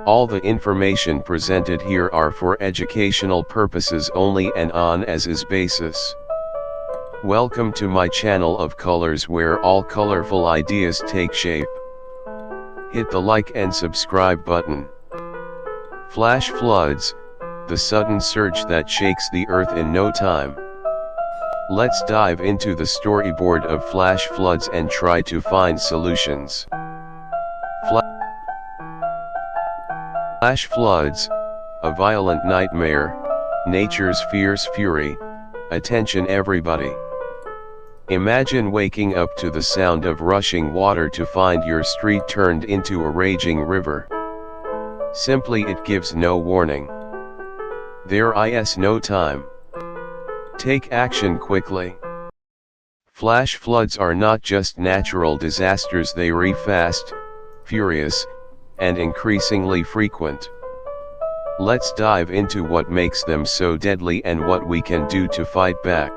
All the information presented here are for educational purposes only and on as is basis. Welcome to my channel of colors where all colorful ideas take shape. Hit the like and subscribe button. Flash floods, the sudden surge that shakes the earth in no time. Let's dive into the storyboard of flash floods and try to find solutions. Flash floods, a violent nightmare, nature's fierce fury. Attention everybody. Imagine waking up to the sound of rushing water to find your street turned into a raging river. Simply it gives no warning. There is no time. Take action quickly. Flash floods are not just natural disasters, they are fast, furious, and increasingly frequent. Let's dive into what makes them so deadly and what we can do to fight back.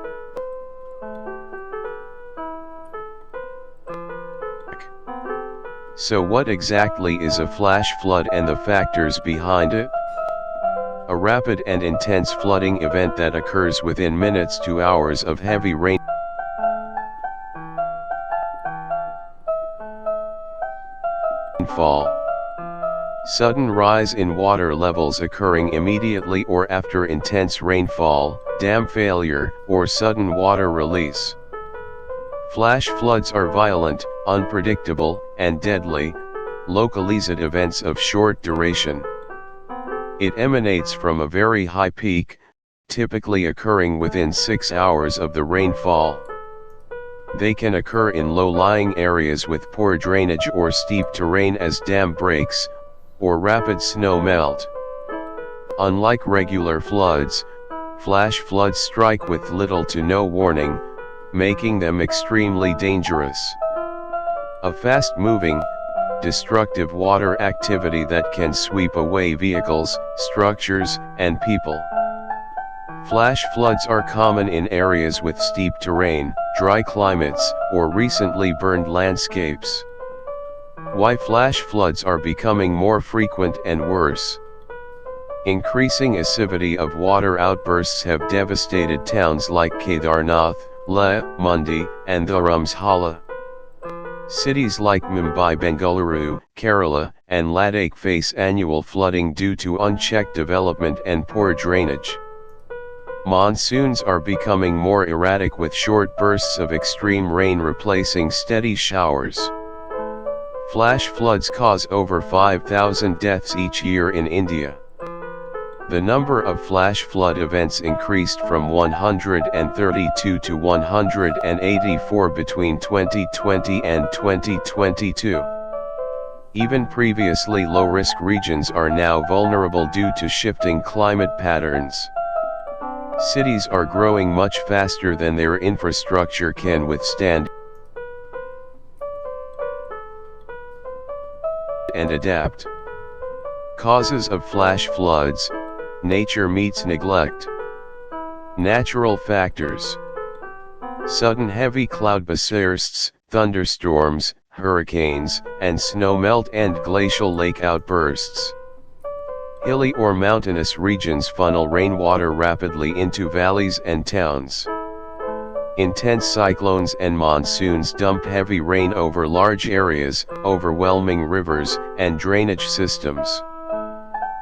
So what exactly is a flash flood and the factors behind it? A rapid and intense flooding event that occurs within minutes to hours of heavy rainfall. Sudden rise in water levels occurring immediately or after intense rainfall, dam failure, or sudden water release. Flash floods are violent, unpredictable, and deadly, localized events of short duration. It emanates from a very high peak, typically occurring within 6 hours of the rainfall. They can occur in low-lying areas with poor drainage or steep terrain as dam breaks, or rapid snow melt. Unlike regular floods, flash floods strike with little to no warning, making them extremely dangerous. A fast-moving, destructive water activity that can sweep away vehicles, structures, and people. Flash floods are common in areas with steep terrain, dry climates, or recently burned landscapes. Why flash floods are becoming more frequent and worse. Increasing acidity of water outbursts have devastated towns like Kedarnath, Leh, Mundi, and Dharamshala. Cities like Mumbai, Bengaluru, Kerala, and Ladakh face annual flooding due to unchecked development and poor drainage. Monsoons are becoming more erratic with short bursts of extreme rain replacing steady showers. Flash floods cause over 5,000 deaths each year in India. The number of flash flood events increased from 132 to 184 between 2020 and 2022. Even previously low-risk regions are now vulnerable due to shifting climate patterns. Cities are growing much faster than their infrastructure can withstand and adapt. Causes of flash floods: nature meets neglect. Natural factors: sudden heavy cloud bursts, thunderstorms, hurricanes, and snowmelt and glacial lake outbursts. Hilly or mountainous regions funnel rainwater rapidly into valleys and towns. Intense cyclones and monsoons dump heavy rain over large areas, overwhelming rivers and drainage systems.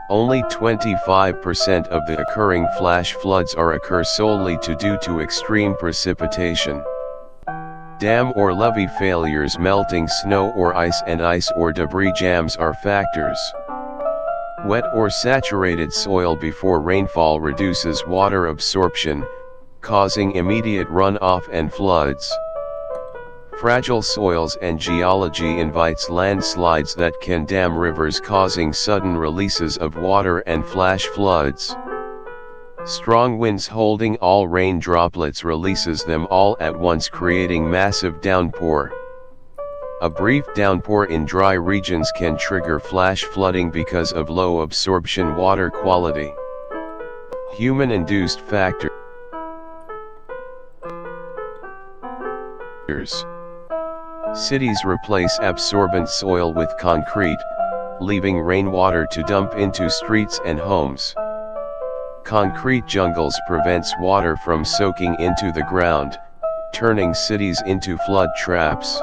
Only 25% of the occurring flash floods occur solely due to extreme precipitation. Dam or levee failures, melting snow or ice, and ice or debris jams are factors. Wet or saturated soil before rainfall reduces water absorption, causing immediate runoff and floods. Fragile soils and geology invites landslides that can dam rivers, causing sudden releases of water and flash floods. Strong winds holding all rain droplets releases them all at once, creating massive downpour. A brief downpour in dry regions can trigger flash flooding because of low absorption water quality. Human-induced factors. Cities replace absorbent soil with concrete, leaving rainwater to dump into streets and homes. Concrete jungles prevents water from soaking into the ground, turning cities into flood traps.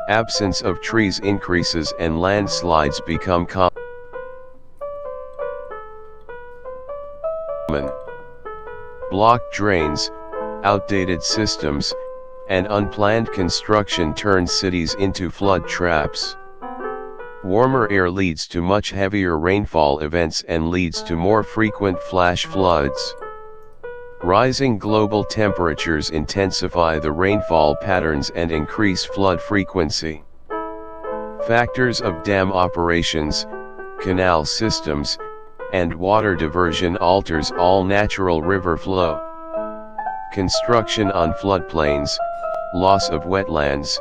Absence of trees increases and landslides become common. Blocked drains, outdated systems, and unplanned construction turn cities into flood traps. Warmer air leads to much heavier rainfall events and leads to more frequent flash floods. Rising global temperatures intensify the rainfall patterns and increase flood frequency. Factors of dam operations, canal systems, and water diversion alters all natural river flow. Construction on floodplains, loss of wetlands,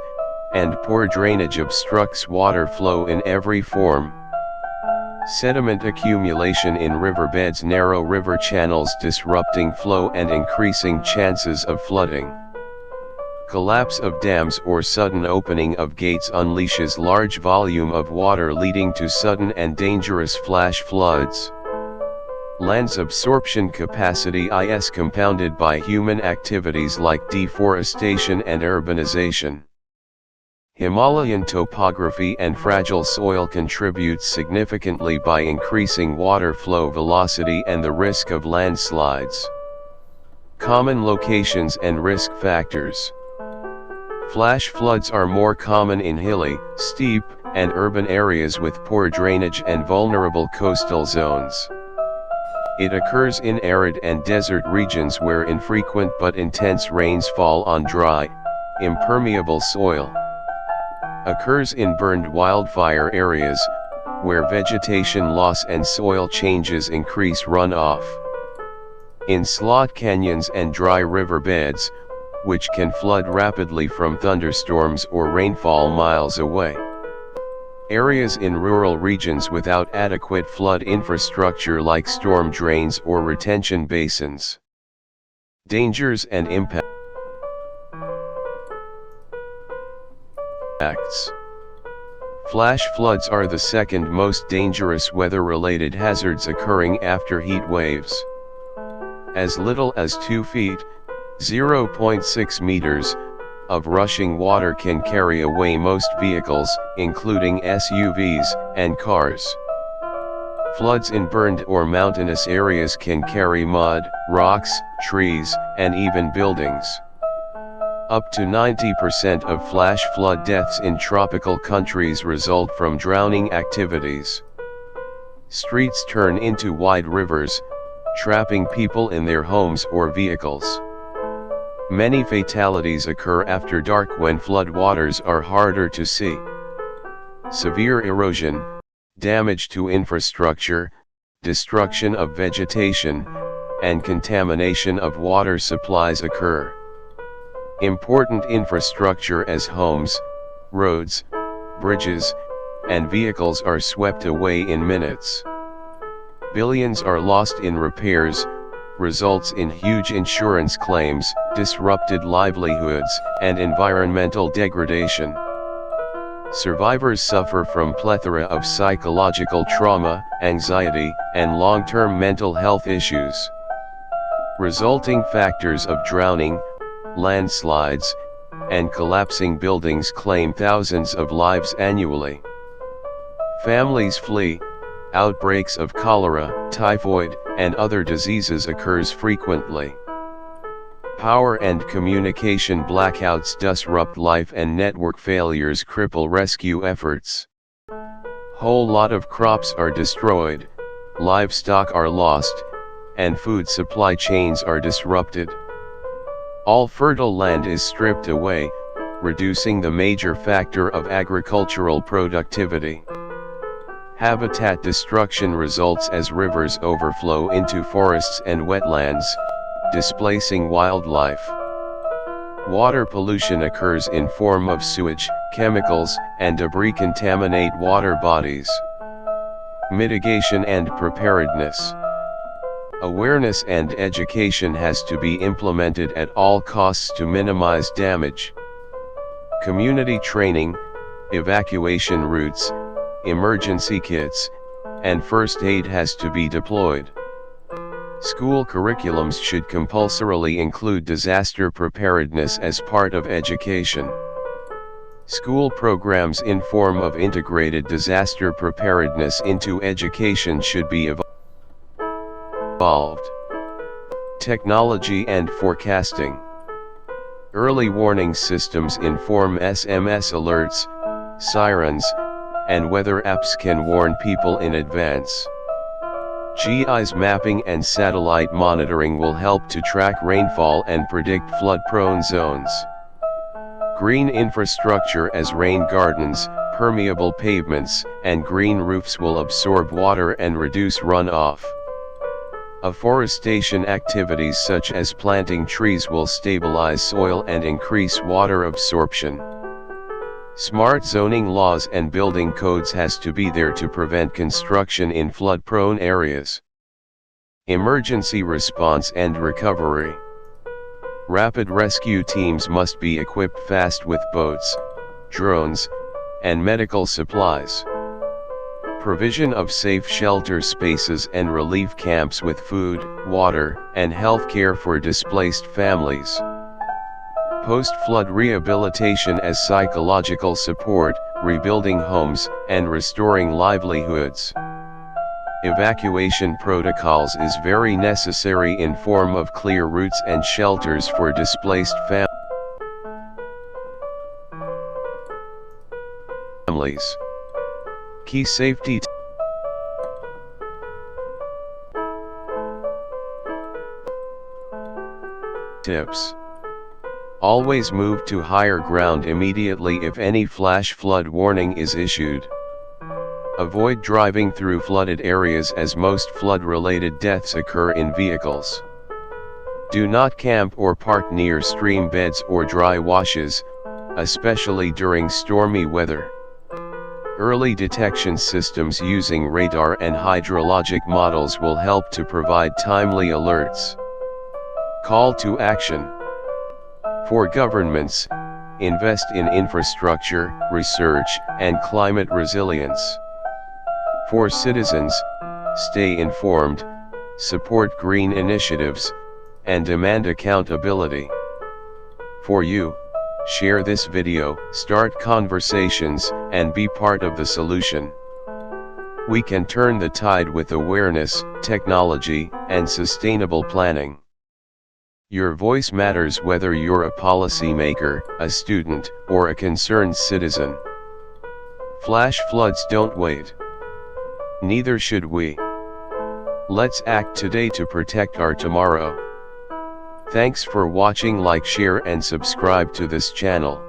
and poor drainage obstructs water flow in every form. Sediment accumulation in riverbeds narrow river channels, disrupting flow and increasing chances of flooding. Collapse of dams or sudden opening of gates unleashes large volume of water, leading to sudden and dangerous flash floods. Land's absorption capacity is compounded by human activities like deforestation and urbanization. Himalayan topography and fragile soil contributes significantly by increasing water flow velocity and the risk of landslides. Common locations and risk factors. Flash floods are more common in hilly, steep, and urban areas with poor drainage and vulnerable coastal zones. It occurs in arid and desert regions where infrequent but intense rains fall on dry, impermeable soil. Occurs in burned wildfire areas, where vegetation loss and soil changes increase runoff. In slot canyons and dry riverbeds, which can flood rapidly from thunderstorms or rainfall miles away. Areas in rural regions without adequate flood infrastructure like storm drains or retention basins. Dangers and impacts. Flash floods are the second most dangerous weather-related hazards occurring after heat waves. As little as 2 feet, 0.6 meters, of rushing water can carry away most vehicles, including SUVs and cars. Floods in burned or mountainous areas can carry mud, rocks, trees, and even buildings. Up to 90% of flash flood deaths in tropical countries result from drowning activities. Streets turn into wide rivers, trapping people in their homes or vehicles. Many fatalities occur after dark when floodwaters are harder to see. Severe erosion, damage to infrastructure, destruction of vegetation, and contamination of water supplies occur. Important infrastructure as homes, roads, bridges, and vehicles are swept away in minutes. Billions are lost in repairs, results in huge insurance claims, disrupted livelihoods, and environmental degradation. Survivors suffer from plethora of psychological trauma, anxiety, and long-term mental health issues. Resulting factors of drowning, landslides, and collapsing buildings claim thousands of lives annually. Families flee, outbreaks of cholera, typhoid, and other diseases occurs frequently. Power and communication blackouts disrupt life and network failures cripple rescue efforts. Whole lot of crops are destroyed, livestock are lost, and food supply chains are disrupted. All fertile land is stripped away, reducing the major factor of agricultural productivity. Habitat destruction results as rivers overflow into forests and wetlands, displacing wildlife. Water pollution occurs in form of sewage, chemicals, and debris contaminate water bodies. Mitigation and preparedness. Awareness and education has to be implemented at all costs to minimize damage. Community training, evacuation routes, emergency kits, and first aid has to be deployed. School curriculums should compulsorily include disaster preparedness as part of education. School programs in form of integrated disaster preparedness into education should be evolved. Technology and forecasting. Early warning systems inform SMS alerts, sirens, and weather apps can warn people in advance. GIS mapping and satellite monitoring will help to track rainfall and predict flood-prone zones. Green infrastructure as rain gardens, permeable pavements, and green roofs will absorb water and reduce runoff. Afforestation activities such as planting trees will stabilize soil and increase water absorption. Smart zoning laws and building codes has to be there to prevent construction in flood-prone areas. Emergency response and recovery. Rapid rescue teams must be equipped fast with boats, drones, and medical supplies. Provision of safe shelter spaces and relief camps with food, water, and health care for displaced families. Post-flood rehabilitation as psychological support, rebuilding homes, and restoring livelihoods. Evacuation protocols is very necessary in form of clear routes and shelters for displaced families. Key safety tips. Always move to higher ground immediately if any flash flood warning is issued. Avoid driving through flooded areas as most flood-related deaths occur in vehicles. Do not camp or park near stream beds or dry washes, especially during stormy weather. Early detection systems using radar and hydrologic models will help to provide timely alerts. Call to action. For governments, invest in infrastructure, research, and climate resilience. For citizens, stay informed, support green initiatives, and demand accountability. For you, share this video, start conversations, and be part of the solution. We can turn the tide with awareness, technology, and sustainable planning. Your voice matters whether you're a policymaker, a student, or a concerned citizen. Flash floods don't wait. Neither should we. Let's act today to protect our tomorrow. Thanks for watching. Like, share, and subscribe to this channel.